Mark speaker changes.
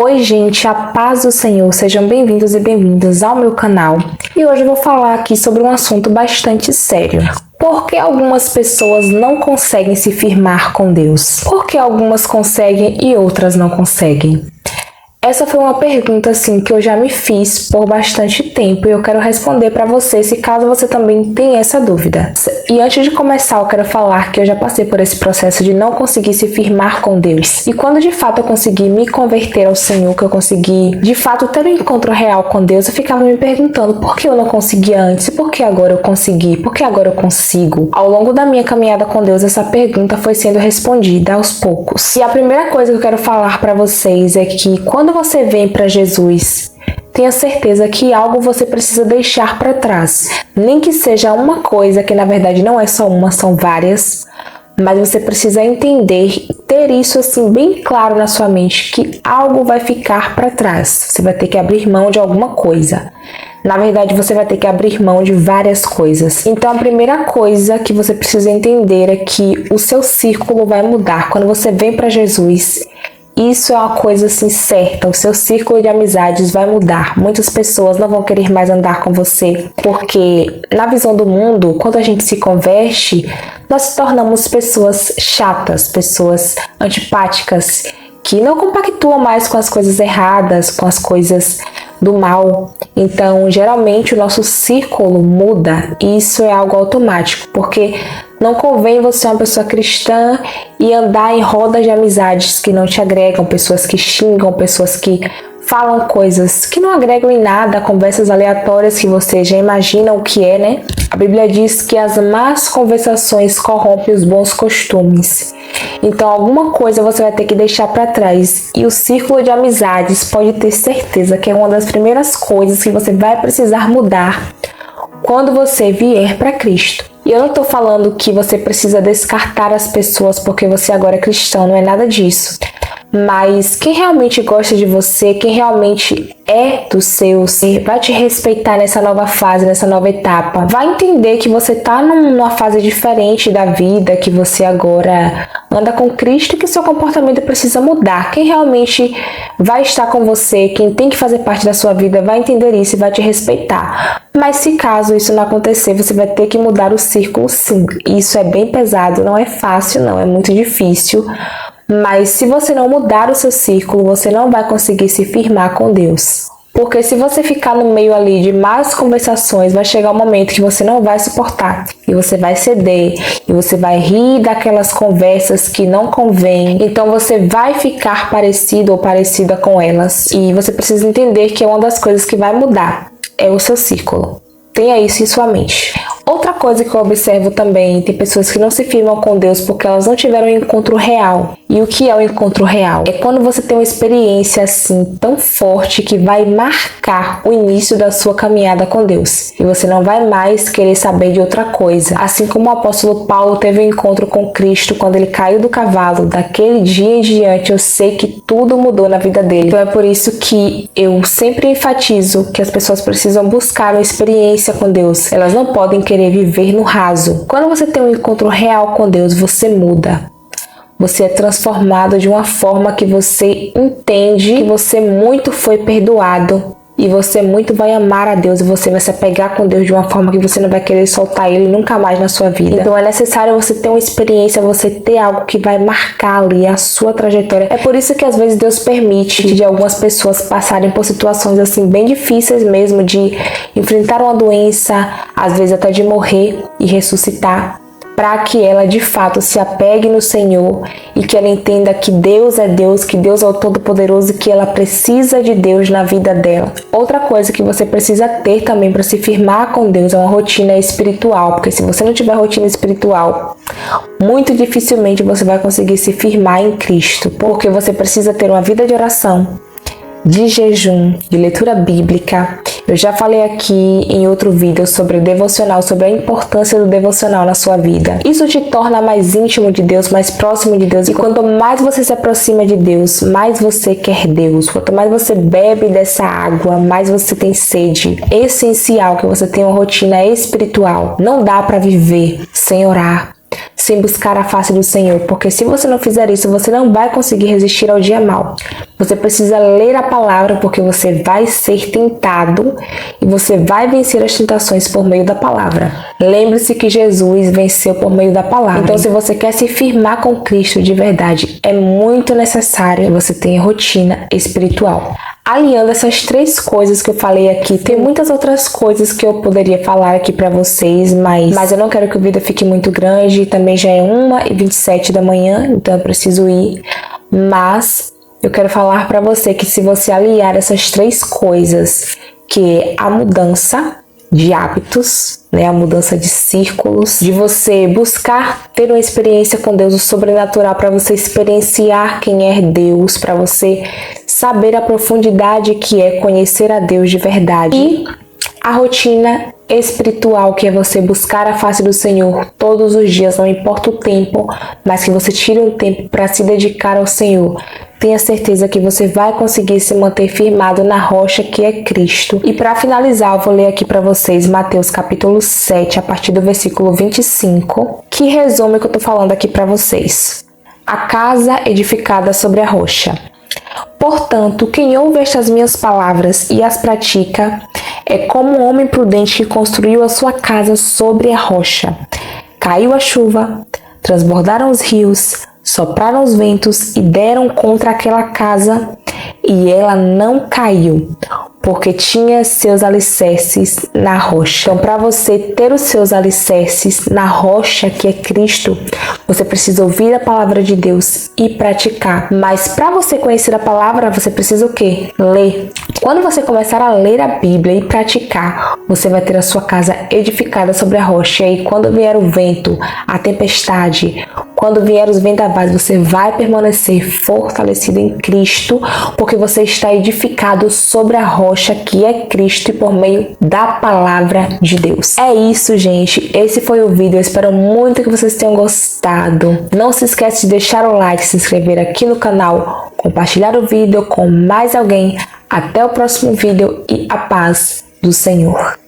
Speaker 1: Oi gente, a paz do Senhor, sejam bem-vindos e bem-vindas ao meu canal. E hoje eu vou falar aqui sobre um assunto bastante sério. Por que algumas pessoas não conseguem se firmar com Deus? Por que algumas conseguem e outras não conseguem? Essa foi uma pergunta assim que eu já me fiz por bastante tempo e eu quero responder para você se caso você também tenha essa dúvida. E antes de começar, eu quero falar que eu já passei por esse processo de não conseguir se firmar com Deus. E quando de fato eu consegui me converter ao Senhor, que eu consegui de fato ter um encontro real com Deus, eu ficava me perguntando por que eu não conseguia antes e por que agora eu consegui, por que agora eu consigo. Ao longo da minha caminhada com Deus, essa pergunta foi sendo respondida aos poucos. E a primeira coisa que eu quero falar para vocês é que quando você vem para Jesus, tenha certeza que algo você precisa deixar para trás. Nem que seja uma coisa, que na verdade não é só uma, são várias. Mas você precisa entender, ter isso assim bem claro na sua mente, que algo vai ficar para trás. Você vai ter que abrir mão de alguma coisa. Na verdade, você vai ter que abrir mão de várias coisas. Então, a primeira coisa que você precisa entender é que o seu círculo vai mudar. Quando você vem para Jesus, isso é uma coisa assim certa, o seu círculo de amizades vai mudar. Muitas pessoas não vão querer mais andar com você, porque na visão do mundo, quando a gente se converte, nós se tornamos pessoas chatas, pessoas antipáticas, que não compactuam mais com as coisas erradas, com as coisas do mal. Então, geralmente o nosso círculo muda e isso é algo automático, porque não convém você ser uma pessoa cristã e andar em rodas de amizades que não te agregam, pessoas que xingam, pessoas que falam coisas que não agregam em nada, conversas aleatórias que você já imagina o que é, né? A Bíblia diz que as más conversações corrompem os bons costumes. Então, alguma coisa você vai ter que deixar para trás. E o círculo de amizades, pode ter certeza que é uma das primeiras coisas que você vai precisar mudar quando você vier para Cristo. E eu não estou falando que você precisa descartar as pessoas porque você agora é cristão, não é nada disso. Mas quem realmente gosta de você, quem realmente é do seu ser, vai te respeitar nessa nova fase, nessa nova etapa. Vai entender que você está numa fase diferente da vida, que você agora anda com Cristo e que seu comportamento precisa mudar. Quem realmente vai estar com você, quem tem que fazer parte da sua vida, vai entender isso e vai te respeitar. Mas se caso isso não acontecer, você vai ter que mudar o círculo sim. Isso é bem pesado, não é fácil não, é muito difícil. Mas se você não mudar o seu círculo, você não vai conseguir se firmar com Deus. Porque se você ficar no meio ali de más conversações, vai chegar um momento que você não vai suportar. E você vai ceder, e você vai rir daquelas conversas que não convêm. Então você vai ficar parecido ou parecida com elas. E você precisa entender que é uma das coisas que vai mudar, é o seu círculo. Tenha isso em sua mente. Outra coisa que eu observo também, tem pessoas que não se firmam com Deus porque elas não tiveram um encontro real. E o que é o encontro real? É quando você tem uma experiência assim tão forte que vai marcar o início da sua caminhada com Deus. E você não vai mais querer saber de outra coisa. Assim como o apóstolo Paulo teve um encontro com Cristo quando ele caiu do cavalo, daquele dia em diante eu sei que tudo mudou na vida dele. Então é por isso que eu sempre enfatizo que as pessoas precisam buscar uma experiência com Deus. Elas não podem querer viver no raso. Quando você tem um encontro real com Deus, você muda. Você é transformado de uma forma que você entende que você muito foi perdoado. E você muito vai amar a Deus e você vai se apegar com Deus de uma forma que você não vai querer soltar Ele nunca mais na sua vida. Então é necessário você ter uma experiência, você ter algo que vai marcar ali a sua trajetória. É por isso que às vezes Deus permite de algumas pessoas passarem por situações assim bem difíceis mesmo, de enfrentar uma doença, às vezes até de morrer e ressuscitar, para que ela de fato se apegue no Senhor e que ela entenda que Deus é Deus, que Deus é o Todo-Poderoso e que ela precisa de Deus na vida dela. Outra coisa que você precisa ter também para se firmar com Deus é uma rotina espiritual, porque se você não tiver rotina espiritual, muito dificilmente você vai conseguir se firmar em Cristo, porque você precisa ter uma vida de oração, de jejum, de leitura bíblica. Eu já falei aqui em outro vídeo sobre o devocional, sobre a importância do devocional na sua vida. Isso te torna mais íntimo de Deus, mais próximo de Deus. E quanto mais você se aproxima de Deus, mais você quer Deus. Quanto mais você bebe dessa água, mais você tem sede. É essencial que você tenha uma rotina espiritual. Não dá para viver sem orar. sem buscar a face do Senhor, porque se você não fizer isso, você não vai conseguir resistir ao dia mau. Você precisa ler a palavra, porque você vai ser tentado e você vai vencer as tentações por meio da palavra. Lembre-se que Jesus venceu por meio da palavra. Então, se você quer se firmar com Cristo de verdade, é muito necessário que você tenha rotina espiritual. Aliando essas 3 coisas que eu falei aqui, tem muitas outras coisas que eu poderia falar aqui pra vocês, mas eu não quero que o vídeo fique muito grande, também já é 1h27 da manhã, então eu preciso ir. Mas eu quero falar pra você que se você aliar essas 3 coisas, que é a mudança de hábitos, a mudança de círculos, de você buscar ter uma experiência com Deus, o sobrenatural, para você experienciar quem é Deus, para você saber a profundidade que é conhecer a Deus de verdade, e a rotina espiritual, que é você buscar a face do Senhor todos os dias, não importa o tempo, mas que você tire um tempo para se dedicar ao Senhor. Tenha certeza que você vai conseguir se manter firmado na rocha que é Cristo. E para finalizar, eu vou ler aqui para vocês Mateus capítulo 7, a partir do versículo 25, que resume o que eu tô falando aqui para vocês. A casa edificada sobre a rocha. Portanto, quem ouve estas minhas palavras e as pratica, é como um homem prudente que construiu a sua casa sobre a rocha. Caiu a chuva, transbordaram os rios, sopraram os ventos e deram contra aquela casa, e ela não caiu, porque tinha seus alicerces na rocha. Então, para você ter os seus alicerces na rocha, que é Cristo, você precisa ouvir a palavra de Deus e praticar. Mas para você conhecer a palavra, você precisa o quê? Ler. Quando você começar a ler a Bíblia e praticar, você vai ter a sua casa edificada sobre a rocha. E quando vier o vento, a tempestade, quando vier os vendavais, você vai permanecer fortalecido em Cristo, porque você está edificado sobre a rocha que é Cristo e por meio da palavra de Deus. É isso, gente. Esse foi o vídeo. Eu espero muito que vocês tenham gostado. Não se esqueça de deixar o like, se inscrever aqui no canal, compartilhar o vídeo com mais alguém. Até o próximo vídeo e a paz do Senhor.